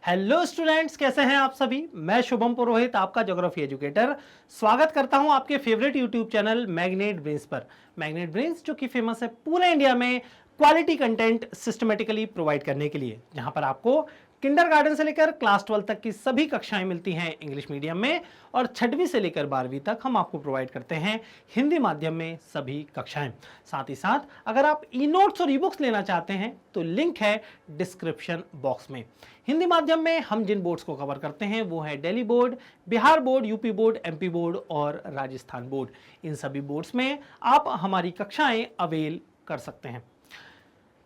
Hello students, कैसे हैं आप सभी। मैं शुभम पुरोहित, आपका ज्योग्राफी एजुकेटर, स्वागत करता हूं आपके favourite YouTube channel magnet brains पर। मैग्नेट ब्रेन्स जो कि फेमस है पूरे इंडिया में क्वालिटी कंटेंट सिस्टमेटिकली प्रोवाइड करने के लिए, जहां पर आपको किंडरगार्टन से लेकर क्लास 12 तक की सभी कक्षाएं मिलती हैं इंग्लिश मीडियम में, और 6वीं से लेकर 12वीं तक हम आपको प्रोवाइड करते हैं हिंदी माध्यम में सभी कक्षाएं। साथ ही साथ अगर आप ई नोट्स और ई बुक्स लेना चाहते हैं तो लिंक है डिस्क्रिप्शन बॉक्स में। हिंदी माध्यम में हम जिन बोर्ड्स को कवर करते हैं वो है Delhi board, Bihar board, UP board, MP board और राजस्थान बोर्ड। इन सभी बोर्ड्स में आप हमारी कक्षाएं अवेल कर सकते हैं।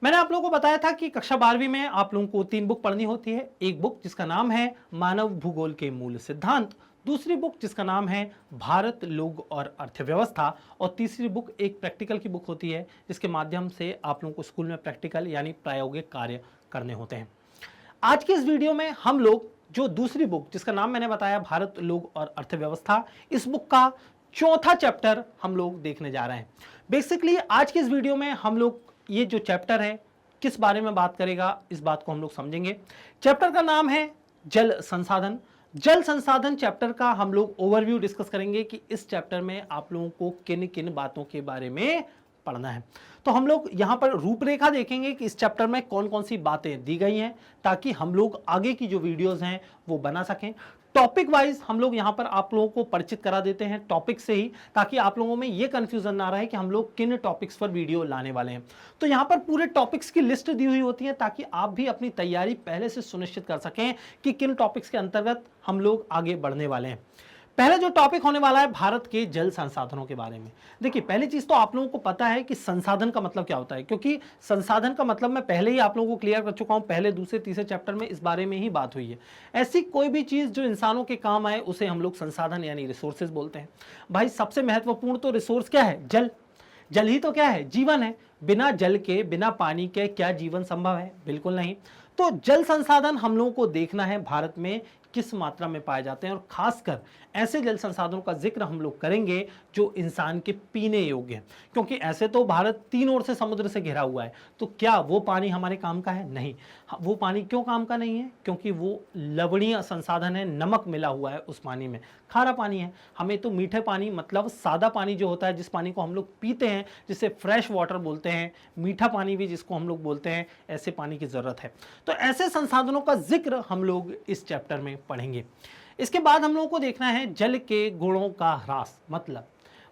मैंने आप लोगों को बताया था कि कक्षा 12वीं में आप लोगों को 3 बुक पढ़नी होती है। एक बुक जिसका नाम है मानव भूगोल के मूल सिद्धांत, दूसरी बुक जिसका नाम है भारत, लोग और अर्थव्यवस्था, और तीसरी बुक एक प्रैक्टिकल की बुक होती है जिसके माध्यम से आप लोगों को स्कूल में प्रैक्टिकल यानी प्रायोगिक कार्य करने होते हैं। आज के इस वीडियो में हम लोग जो दूसरी बुक जिसका नाम मैंने बताया भारत, लोग और अर्थव्यवस्था, इस बुक का चौथा चैप्टर हम लोग देखने जा रहे हैं। बेसिकली आज के इस वीडियो में हम लोग ये जो चैप्टर है किस बारे में बात करेगा, इस बात को हम लोग समझेंगे। चैप्टर का नाम है जल संसाधन। जल संसाधन चैप्टर का हम लोग ओवरव्यू डिस्कस करेंगे कि इस चैप्टर में आप लोगों को किन किन बातों के बारे में पढ़ना है। तो हम लोग यहां पर रूपरेखा देखेंगे कि इस चैप्टर में कौन कौन सी बातें दी गई हैं, ताकि हम लोग आगे की जो वीडियोस हैं वो बना सकें। टॉपिक वाइज हम लोग यहां पर आप लोगों को परिचित करा देते हैं टॉपिक से ही, ताकि आप लोगों में ये कंफ्यूजन ना रहे कि हम लोग किन टॉपिक्स पर वीडियो लाने वाले हैं। तो यहां पर पूरे टॉपिक्स की लिस्ट दी हुई होती है, ताकि आप भी अपनी तैयारी पहले से सुनिश्चित कर सकें कि किन टॉपिक्स के अंतर्गत हम लोग आगे बढ़ने वाले हैं। पहले जो टॉपिक होने वाला है भारत के जल संसाधनों के बारे में। देखिए, पहली चीज तो आप लोगों को पता है कि संसाधन का मतलब क्या होता है, क्योंकि संसाधन का मतलब मैं पहले ही आप लोगों को क्लियर कर चुका हूं। पहले, दूसरे, तीसरे चैप्टर में इस बारे में ही बात हुई है। ऐसी कोई भी चीज जो इंसानों के काम आए उसे हम लोग संसाधन यानी रिसोर्सेज बोलते हैं। भाई, सबसे महत्वपूर्ण तो रिसोर्स क्या है? जल। जल ही तो क्या है? जीवन है। बिना जल के, बिना पानी के क्या जीवन संभव है? बिल्कुल नहीं। तो जल संसाधन हम लोगों को देखना है भारत में किस मात्रा में पाए जाते हैं, और खासकर ऐसे जल संसाधनों का जिक्र हम लोग करेंगे जो इंसान के पीने योग्य हैं। क्योंकि ऐसे तो भारत 3 ओर से समुद्र से घिरा हुआ है, तो क्या वो पानी हमारे काम का है? नहीं। वो पानी क्यों काम का नहीं है? क्योंकि वो लवणीय संसाधन है, नमक मिला हुआ है उस पानी में, खारा पानी है। हमें तो मीठे पानी मतलब सादा पानी जो होता है, जिस पानी को हम लोग पीते हैं, जिसे फ्रेश वाटर बोलते हैं, मीठा पानी भी जिसको हम लोग बोलते हैं, ऐसे पानी की जरूरत है। तो ऐसे संसाधनों का जिक्र हम लोग इस चैप्टर में पढ़ेंगे। इसके बाद हम लोगों को देखना है जल के गुणों का ह्रास। मतलब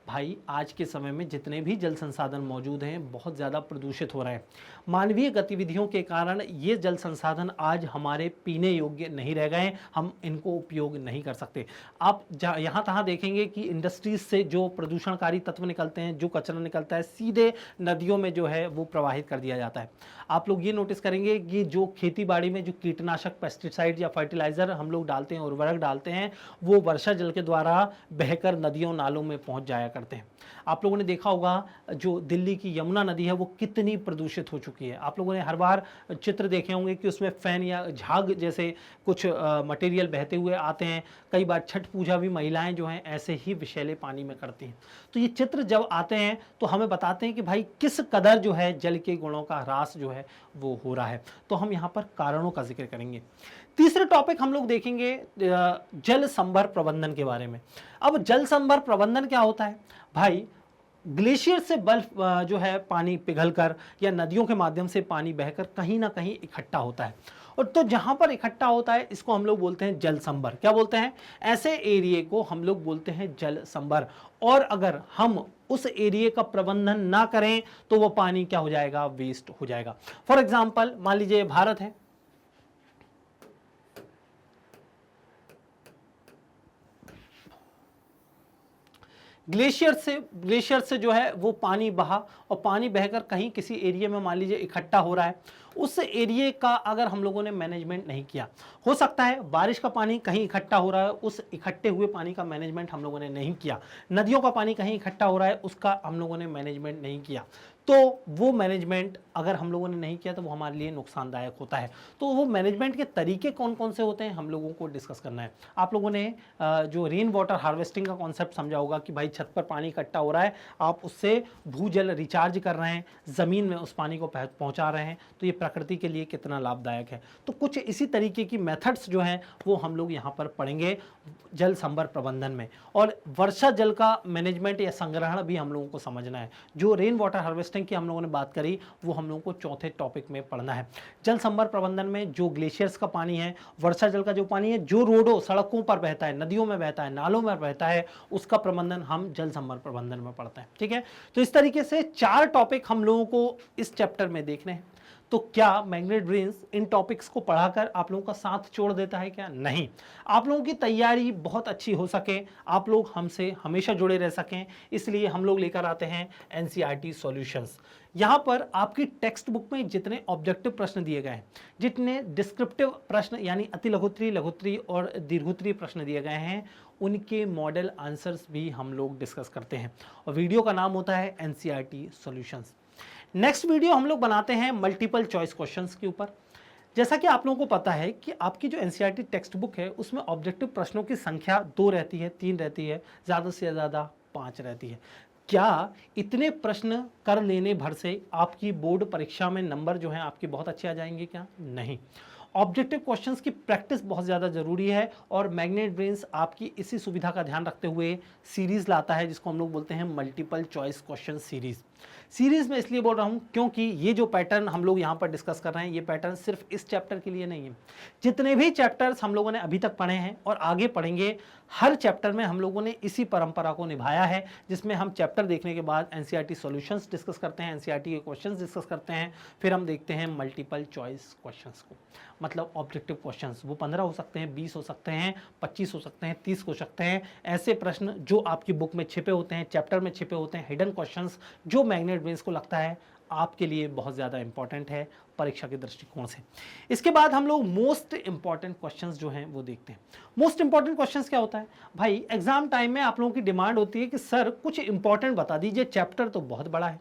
भाई, आज के समय में जितने भी जल संसाधन मौजूद हैं बहुत ज़्यादा प्रदूषित हो रहे हैं। मानवीय गतिविधियों के कारण ये जल संसाधन आज हमारे पीने योग्य नहीं रह गए, हम इनको उपयोग नहीं कर सकते। आप यहाँ तहाँ देखेंगे कि इंडस्ट्रीज से जो प्रदूषणकारी तत्व निकलते हैं, जो कचरा निकलता है, सीधे नदियों में जो है वो प्रवाहित कर दिया जाता है। आप लोग ये नोटिस करेंगे कि जो खेती बाड़ी में जो कीटनाशक, पेस्टिसाइड या फर्टिलाइज़र हम लोग डालते हैं, उर्वरक डालते हैं, वो वर्षा जल के द्वारा बहकर नदियों नालों में पहुँच जाया करते हैं। आप लोगों ने देखा होगा जो दिल्ली की यमुना नदी है वो कितनी प्रदूषित हो चुकी है। आप लोगों ने हर बार चित्र देखे होंगे कि उसमें फैन या झाग जैसे कुछ मटेरियल बहते हुए आते हैं। कई बार छठ पूजा भी महिलाएं जो हैं ऐसे ही विषैले पानी में करती हैं। तो ये चित्र जब आते हैं तो हमें बताते हैं कि भाई किस कदर जो है जल के गुणों का ह्रास जो है वो हो रहा है। तो हम यहाँ पर कारणों का जिक्र करेंगे। तीसरे टॉपिक हम लोग देखेंगे जल संभर प्रबंधन के बारे में। अब जल संभर प्रबंधन क्या होता है? भाई, ग्लेशियर से बर्फ जो है पानी पिघलकर या नदियों के माध्यम से पानी बहकर कहीं ना कहीं इकट्ठा होता है, और तो जहां पर इकट्ठा होता है इसको हम लोग बोलते हैं जल संभर। क्या बोलते हैं? ऐसे एरिया को हम लोग बोलते हैं जल संभर। और अगर हम उस एरिया का प्रबंधन ना करें तो वो पानी क्या हो जाएगा? वेस्ट हो जाएगा। फॉर एग्जाम्पल, मान लीजिए भारत है, ग्लेशियर से जो है वो पानी बहा, और पानी बहकर कहीं किसी एरिया में मान लीजिए इकट्ठा हो रहा है। उस एरिया का अगर हम लोगों ने मैनेजमेंट नहीं किया, हो सकता है बारिश का पानी कहीं इकट्ठा हो रहा है, उस इकट्ठे हुए पानी का मैनेजमेंट हम लोगों ने नहीं किया। नदियों का पानी कहीं इकट्ठा हो रहा है, उसका हम लोगों ने मैनेजमेंट नहीं किया, तो वो मैनेजमेंट अगर हम लोगों ने नहीं किया तो वो हमारे लिए नुकसानदायक होता है। तो वो मैनेजमेंट के तरीके कौन कौन से होते हैं हम लोगों को डिस्कस करना है। आप लोगों ने जो रेन वाटर हार्वेस्टिंग का कॉन्सेप्ट समझा होगा कि भाई छत पर पानी इकट्ठा हो रहा है, आप उससे भूजल रिचार्ज कर रहे हैं, ज़मीन में उस पानी को पहुंचा रहे हैं, तो ये प्रकृति के लिए कितना लाभदायक है। तो कुछ इसी तरीके की मेथड्स जो हैं वो हम लोग यहाँ पर पढ़ेंगे जल संभर प्रबंधन में। और वर्षा जल का मैनेजमेंट या संग्रहण भी हम लोगों को समझना है। जो रेन वाटर हार्वेस्टिंग की हम लोगों ने बात करी वो हम लोगों को चौथे टॉपिक में पढ़ना है। जल संभर प्रबंधन में जो ग्लेशियर्स का पानी है, वर्षा जल का जो पानी है, जो रोडों सड़कों पर बहता है, नदियों में बहता है, नालों में बहता है, उसका प्रबंधन हम जल संभर प्रबंधन में पढ़ते हैं। ठीक है, तो इस तरीके से 4 टॉपिक हम लोगों को इस चैप्टर में देखने हैं। तो क्या मैग्नेट ब्रेन्स इन टॉपिक्स को पढ़ाकर आप लोगों का साथ छोड़ देता है क्या? नहीं। आप लोगों की तैयारी बहुत अच्छी हो सके, आप लोग हमसे हमेशा जुड़े रह सकें, इसलिए हम लोग लेकर आते हैं एनसीईआरटी सॉल्यूशंस। यहाँ पर आपकी टेक्स्ट बुक में जितने ऑब्जेक्टिव प्रश्न दिए गए हैं, जितने डिस्क्रिप्टिव प्रश्न यानी अति लघुत्तरी, लघुत्तरी और दीर्घोत्तरी प्रश्न दिए गए हैं, उनके मॉडल आंसर्स भी हम लोग डिस्कस करते हैं। और वीडियो का नाम होता है एनसीईआरटी सॉल्यूशंस। नेक्स्ट वीडियो हम लोग बनाते हैं मल्टीपल चॉइस क्वेश्चंस के ऊपर। जैसा कि आप लोगों को पता है कि आपकी जो एनसीईआरटी टेक्स्ट बुक है उसमें ऑब्जेक्टिव प्रश्नों की संख्या 2 रहती है, 3 रहती है, ज़्यादा से ज़्यादा 5 रहती है। क्या इतने प्रश्न कर लेने भर से आपकी बोर्ड परीक्षा में नंबर जो हैं आपके बहुत अच्छे आ जाएंगे क्या? नहीं। ऑब्जेक्टिव क्वेश्चंस की प्रैक्टिस बहुत ज़्यादा ज़रूरी है और मैग्नेट ब्रेन्स आपकी इसी सुविधा का ध्यान रखते हुए सीरीज़ लाता है जिसको हम लोग बोलते हैं मल्टीपल चॉइस क्वेश्चन सीरीज़ में इसलिए बोल रहा हूँ क्योंकि ये जो पैटर्न हम लोग यहाँ पर डिस्कस कर रहे हैं ये पैटर्न सिर्फ इस चैप्टर के लिए नहीं है। जितने भी चैप्टर्स हम लोगों ने अभी तक पढ़े हैं और आगे पढ़ेंगे, हर चैप्टर में हम लोगों ने इसी परंपरा को निभाया है, जिसमें हम चैप्टर देखने के बाद एनसीईआरटी सॉल्यूशंस डिस्कस करते हैं, एनसीईआरटी के क्वेश्चंस डिस्कस करते हैं, फिर हम देखते हैं मल्टीपल चॉइस क्वेश्चंस को। मतलब ऑब्जेक्टिव क्वेश्चंस वो 15 हो सकते हैं, 20 हो सकते हैं, 25 हो सकते हैं, 30 हो सकते हैं। ऐसे प्रश्न जो आपकी बुक में छिपे होते हैं, चैप्टर में छिपे होते हैं, हिडन क्वेश्चंस जो मैग्नेट ब्रेन्स को लगता है आपके लिए बहुत ज़्यादा इंपॉर्टेंट है परीक्षा के दृष्टिकोण से। इसके बाद हम लोग मोस्ट इंपॉर्टेंट क्वेश्चंस जो हैं वो देखते हैं। मोस्ट इंपॉर्टेंट क्वेश्चंस क्या होता है भाई? एग्जाम टाइम में आप लोगों की डिमांड होती है कि सर कुछ इंपॉर्टेंट बता दीजिए, चैप्टर तो बहुत बड़ा है।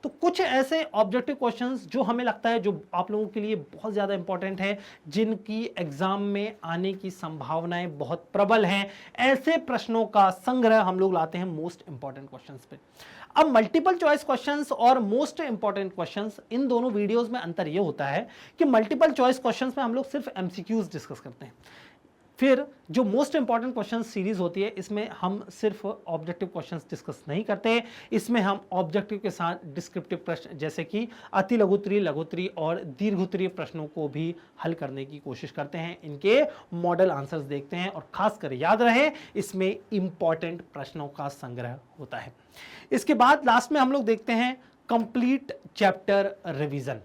तो कुछ ऐसे ऑब्जेक्टिव क्वेश्चंस जो हमें लगता है जो आप लोगों के लिए बहुत ज़्यादा इंपॉर्टेंट है, जिनकी एग्जाम में आने की संभावनाएं बहुत प्रबल हैं, ऐसे प्रश्नों का संग्रह हम लोग लाते हैं मोस्ट इंपॉर्टेंट क्वेश्चंस पे। अब मल्टीपल चॉइस क्वेश्चंस और मोस्ट इंपॉर्टेंट क्वेश्चंस, इन दोनों वीडियोस में अंतर यह होता है कि मल्टीपल चॉइस क्वेश्चंस में हम लोग सिर्फ एमसीक्यूज डिस्कस करते हैं। फिर जो मोस्ट इंपॉर्टेंट क्वेश्चन सीरीज होती है इसमें हम सिर्फ ऑब्जेक्टिव क्वेश्चंस डिस्कस नहीं करते, इसमें हम ऑब्जेक्टिव के साथ डिस्क्रिप्टिव प्रश्न जैसे कि अति लघुत्तरी, लघुत्तरी और दीर्घोत्तरीय प्रश्नों को भी हल करने की कोशिश करते हैं, इनके मॉडल आंसर्स देखते हैं और खासकर याद रहे इसमें इंपॉर्टेंट प्रश्नों का संग्रह होता है। इसके बाद लास्ट में हम लोग देखते हैं कंप्लीट चैप्टर रिवीजन।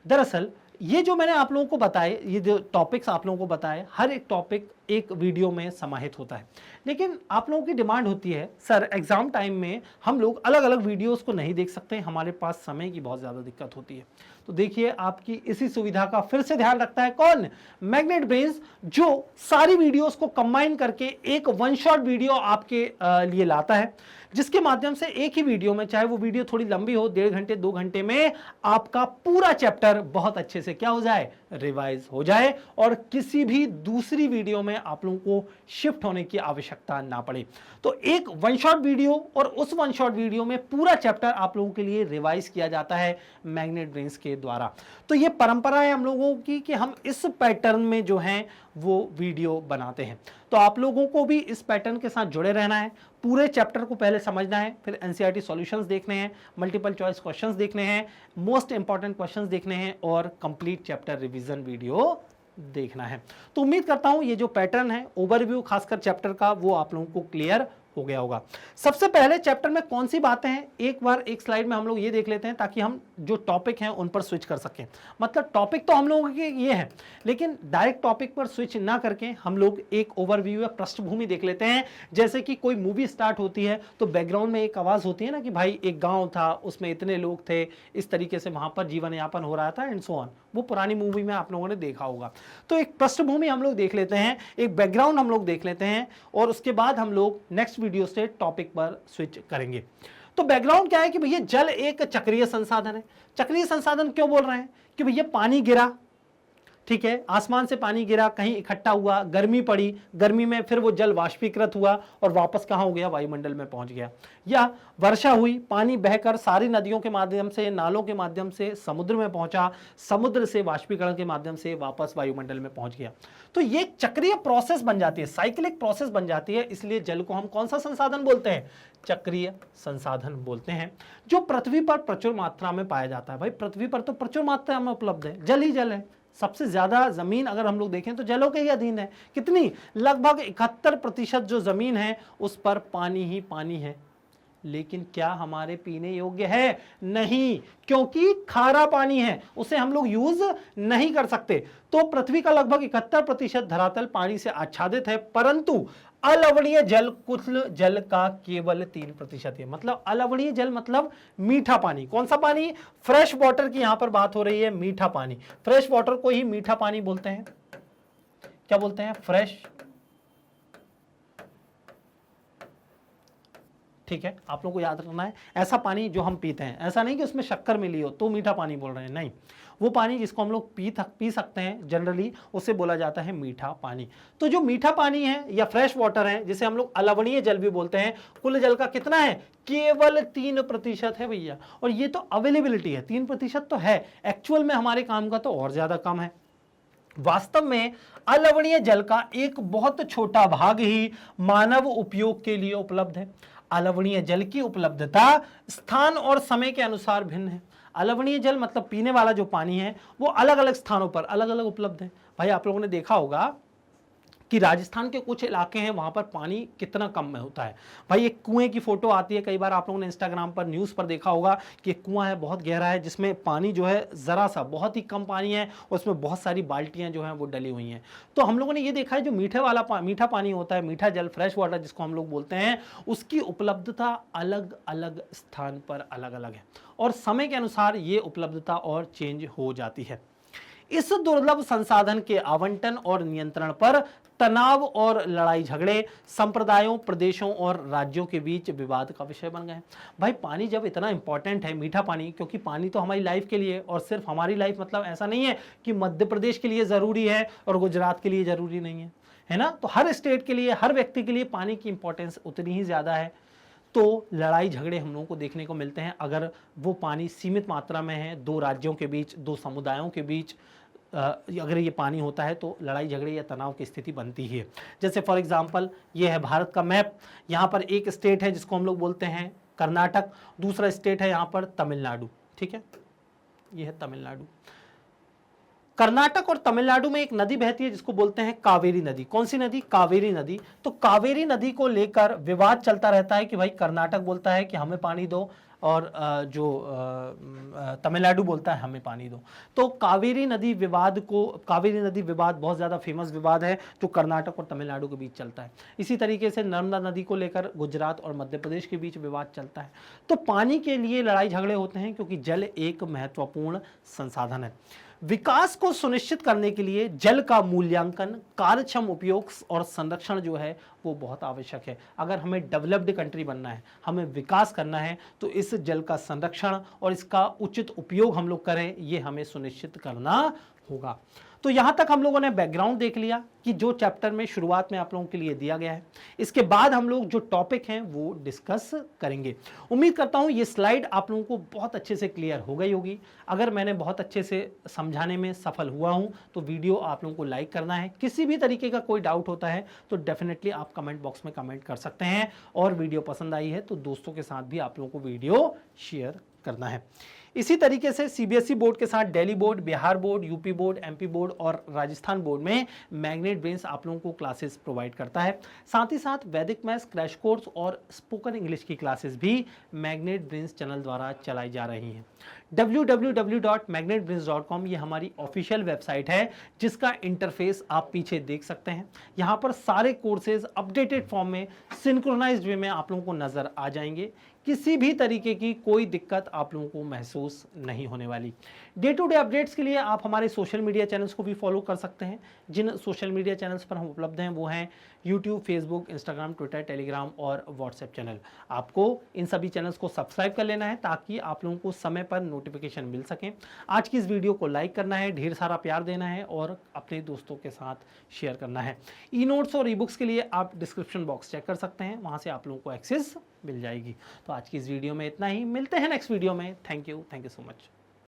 दरअसल ये जो मैंने आप लोगों को बताए, ये जो टॉपिक्स आप लोगों को बताए, हर एक टॉपिक एक वीडियो में समाहित होता है, लेकिन आप लोगों की डिमांड होती है सर एग्जाम टाइम में हम लोग अलग अलग वीडियोस को नहीं देख सकते, हमारे पास समय की बहुत ज़्यादा दिक्कत होती है। तो देखिए आपकी इसी सुविधा का फिर से ध्यान रखता है कौन? मैग्नेट ब्रेन्स, जो सारी वीडियोस को कंबाइन करके एक वन शॉट वीडियो आपके लिए लाता है, जिसके माध्यम से एक ही वीडियो में, चाहे वो वीडियो थोड़ी लंबी हो, 1.5 घंटे 2 घंटे में, आपका पूरा चैप्टर बहुत अच्छे से क्या हो जाए, रिवाइज हो जाए और किसी भी दूसरी वीडियो में आप लोगों को शिफ्ट होने की आवश्यकता ना पड़े। तो एक वन शॉट वीडियो और उस वन शॉट वीडियो में पूरा चैप्टर आप लोगों के लिए रिवाइज किया जाता है मैग्नेट ब्रेन्स के द्वारा। तो ये परंपरा है हम लोगों की कि हम इस पैटर्न में जो है वो वीडियो बनाते हैं। तो आप लोगों को भी इस पैटर्न के साथ जुड़े रहना है, पूरे चैप्टर को पहले समझना है, फिर एनसीईआरटी सॉल्यूशंस देखने हैं, मल्टीपल चॉइस क्वेश्चंस देखने हैं, मोस्ट इंपॉर्टेंट क्वेश्चंस देखने हैं और कंप्लीट चैप्टर रिवीजन वीडियो देखना है। तो उम्मीद करता हूं ये जो पैटर्न है ओवरव्यू खासकर चैप्टर का वो आप लोगों को क्लियर हो गया होगा। सबसे पहले चैप्टर में कौन सी बातें हैं एक बार एक स्लाइड में हम लोग ये देख लेते हैं ताकि हम जो टॉपिक हैं उन पर स्विच कर सकें। मतलब टॉपिक तो हम लोगों के ये है, लेकिन डायरेक्ट टॉपिक पर स्विच ना करके हम लोग एक ओवरव्यू या पृष्ठभूमि देख लेते हैं। जैसे कि कोई मूवी स्टार्ट होती है तो बैकग्राउंड में एक आवाज होती है ना कि भाई एक गांव था, उसमें इतने लोग थे, इस तरीके से वहां पर जीवन यापन हो रहा था एंड सो ऑन। वो पुरानी मूवी में आप लोगों ने देखा होगा। तो एक पृष्ठभूमि हम लोग देख लेते हैं, एक बैकग्राउंड हम लोग देख लेते हैं और उसके बाद हम लोग नेक्स्ट वीडियो से टॉपिक पर स्विच करेंगे। तो बैकग्राउंड क्या है कि भैया जल एक चक्रीय संसाधन है। चक्रीय संसाधन क्यों बोल रहे हैं कि भैया पानी गिरा, ठीक है, आसमान से पानी गिरा, कहीं इकट्ठा हुआ, गर्मी पड़ी, गर्मी में फिर वो जल वाष्पीकृत हुआ और वापस कहां हो गया, वायुमंडल में पहुंच गया। या वर्षा हुई, पानी बहकर सारी नदियों के माध्यम से, नालों के माध्यम से समुद्र में पहुंचा, समुद्र से वाष्पीकरण के माध्यम से वापस वायुमंडल में पहुंच गया। तो ये चक्रीय प्रोसेस बन जाती है, साइक्लिक प्रोसेस बन जाती है। इसलिए जल को हम कौन सा संसाधन बोलते हैं, चक्रीय संसाधन बोलते हैं, जो पृथ्वी पर प्रचुर मात्रा में पाया जाता है। भाई पृथ्वी पर तो प्रचुर मात्रा में उपलब्ध है, जल ही जल है। सबसे ज्यादा जमीन अगर हम लोग देखें तो जलों के ही अधीन है। कितनी, लगभग 71% जो जमीन है उस पर पानी ही पानी है। लेकिन क्या हमारे पीने योग्य है, नहीं, क्योंकि खारा पानी है, उसे हम लोग यूज नहीं कर सकते। तो पृथ्वी का लगभग 71% धरातल पानी से आच्छादित है, परंतु अलवणीय जल कुल जल का केवल 3% है। मतलब अलवणीय जल मतलब मीठा पानी। कौन सा पानी, फ्रेश वाटर की यहां पर बात हो रही है, मीठा पानी। फ्रेश वाटर को ही मीठा पानी बोलते हैं। क्या बोलते हैं, फ्रेश, ठीक है, आप लोगों को याद रखना है। ऐसा पानी जो हम पीते हैं, ऐसा नहीं कि उसमें शक्कर मिली हो तो मीठा पानी बोल रहे हैं, नहीं, वो पानी जिसको हम लोग पी सकते हैं जनरली, उसे बोला जाता है मीठा पानी। तो जो मीठा पानी है या फ्रेश वाटर है, जिसे हम लोग अलवणीय जल भी बोलते हैं, कुल जल का कितना है, केवल 3% है भैया। और ये तो अवेलेबिलिटी है, 3% तो है, एक्चुअल में हमारे काम का तो और ज्यादा कम है। वास्तव में अलवणीय जल का एक बहुत छोटा भाग ही मानव उपयोग के लिए उपलब्ध है। अलवणीय जल की उपलब्धता स्थान और समय के अनुसार भिन्न है। अलवणीय जल मतलब पीने वाला जो पानी है वो अलग अलग स्थानों पर अलग अलग उपलब्ध है। भाई आप लोगों ने देखा होगा कि राजस्थान के कुछ इलाके हैं वहां पर पानी कितना कम में होता है। भाई एक कुएं की फोटो आती है, कई बार आप लोगों ने इंस्टाग्राम पर, न्यूज़ पर देखा होगा कि एक कुआं है, बहुत गहरा है, जिसमें पानी जो है जरा सा, बहुत ही कम पानी है, उसमें बहुत सारी बाल्टियां जो हैं वो डली हुई हैं। तो हम लोगों ने ये देखा है जो मीठा पानी होता है, मीठा जल, फ्रेश वाटर जिसको हम लोग बोलते हैं, उसकी उपलब्धता अलग अलग स्थान पर अलग अलग है और समय के अनुसार ये उपलब्धता और चेंज हो जाती है। इस दुर्लभ संसाधन के आवंटन और नियंत्रण पर तनाव और लड़ाई झगड़े संप्रदायों, प्रदेशों और राज्यों के बीच विवाद का विषय बन गए। भाई पानी जब इतना इंपॉर्टेंट है, मीठा पानी, क्योंकि पानी तो हमारी लाइफ के लिए, और सिर्फ हमारी लाइफ मतलब ऐसा नहीं है कि मध्य प्रदेश के लिए जरूरी है और गुजरात के लिए जरूरी नहीं है ना। तो हर स्टेट के लिए, हर व्यक्ति के लिए पानी की इंपॉर्टेंस उतनी ही ज्यादा है। तो लड़ाई झगड़े हम लोगों को देखने को मिलते हैं अगर वो पानी सीमित मात्रा में है, दो राज्यों के बीच, दो समुदायों के बीच अगर ये पानी होता है तो लड़ाई झगड़े या तनाव की स्थिति बनती है। जैसे फॉर एग्जांपल ये है भारत का मैप, यहाँ पर एक स्टेट है जिसको हम लोग बोलते हैं कर्नाटक, दूसरा स्टेट है यहाँ पर तमिलनाडु, ठीक है, ये है तमिलनाडु। कर्नाटक और तमिलनाडु में एक नदी बहती है जिसको बोलते हैं कावेरी नदी। कौन सी नदी, कावेरी नदी। तो कावेरी नदी को लेकर विवाद चलता रहता है कि भाई कर्नाटक बोलता है कि हमें पानी दो और जो तमिलनाडु बोलता है हमें पानी दो। तो कावेरी नदी विवाद बहुत ज़्यादा फेमस विवाद है जो कर्नाटक और तमिलनाडु के बीच चलता है। इसी तरीके से नर्मदा नदी को लेकर गुजरात और मध्य प्रदेश के बीच विवाद चलता है। तो पानी के लिए लड़ाई झगड़े होते हैं क्योंकि जल एक महत्वपूर्ण संसाधन है। विकास को सुनिश्चित करने के लिए जल का मूल्यांकन, कार्यक्षम उपयोग और संरक्षण जो है वो बहुत आवश्यक है। अगर हमें डेवलप्ड कंट्री बनना है, हमें विकास करना है, तो इस जल का संरक्षण और इसका उचित उपयोग हम लोग करें, ये हमें सुनिश्चित करना होगा। तो यहां तक हम लोगों ने बैकग्राउंड देख लिया कि जो चैप्टर में शुरुआत में आप लोगों के लिए दिया गया है। इसके बाद हम लोग जो टॉपिक हैं वो डिस्कस करेंगे। उम्मीद करता हूं ये स्लाइड आप लोगों को बहुत अच्छे से क्लियर हो गई होगी। अगर मैंने बहुत अच्छे से समझाने में सफल हुआ हूं तो वीडियो आप लोगों को लाइक करना है। किसी भी तरीके का कोई डाउट होता है तो डेफिनेटली आप कमेंट बॉक्स में कमेंट कर सकते हैं, और वीडियो पसंद आई है तो दोस्तों के साथ भी आप लोगों को वीडियो शेयर करना है। इसी तरीके से सीबीएसई बोर्ड के साथ Delhi board, Bihar board, UP board, MP board और राजस्थान बोर्ड में मैग्नेट ब्रेन्स आप लोगों को क्लासेस प्रोवाइड करता है। साथ ही साथ वैदिक मैथ्स क्रैश कोर्स और स्पोकन इंग्लिश की क्लासेस भी मैग्नेट ब्रेन्स चैनल द्वारा चलाई जा रही हैं। www.magnetbrains.com ये हमारी ऑफिशियल वेबसाइट है जिसका इंटरफेस आप पीछे देख सकते हैं। यहाँ पर सारे कोर्सेज अपडेटेड फॉर्म में, सिंक्रोनाइज्ड वे में आप लोगों को नजर आ जाएंगे। किसी भी तरीके की कोई दिक्कत आप लोगों को महसूस नहीं होने वाली। डे टू डे अपडेट्स के लिए आप हमारे सोशल मीडिया चैनल्स को भी फॉलो कर सकते हैं। जिन सोशल मीडिया चैनल्स पर हम उपलब्ध हैं वो हैं YouTube, Facebook, Instagram, Twitter, Telegram और व्हाट्सएप चैनल। आपको इन सभी चैनल्स को सब्सक्राइब कर लेना है ताकि आप लोगों को समय पर नोटिफिकेशन मिल सके। आज की इस वीडियो को लाइक करना है, ढेर सारा प्यार देना है और अपने दोस्तों के साथ शेयर करना है। ई नोट्स और ई बुक्स के लिए आप डिस्क्रिप्शन बॉक्स चेक कर सकते हैं, वहां से आप लोगों को एक्सेस मिल जाएगी। तो आज की इस वीडियो में इतना ही, मिलते हैं नेक्स्ट वीडियो में। Thank you so much.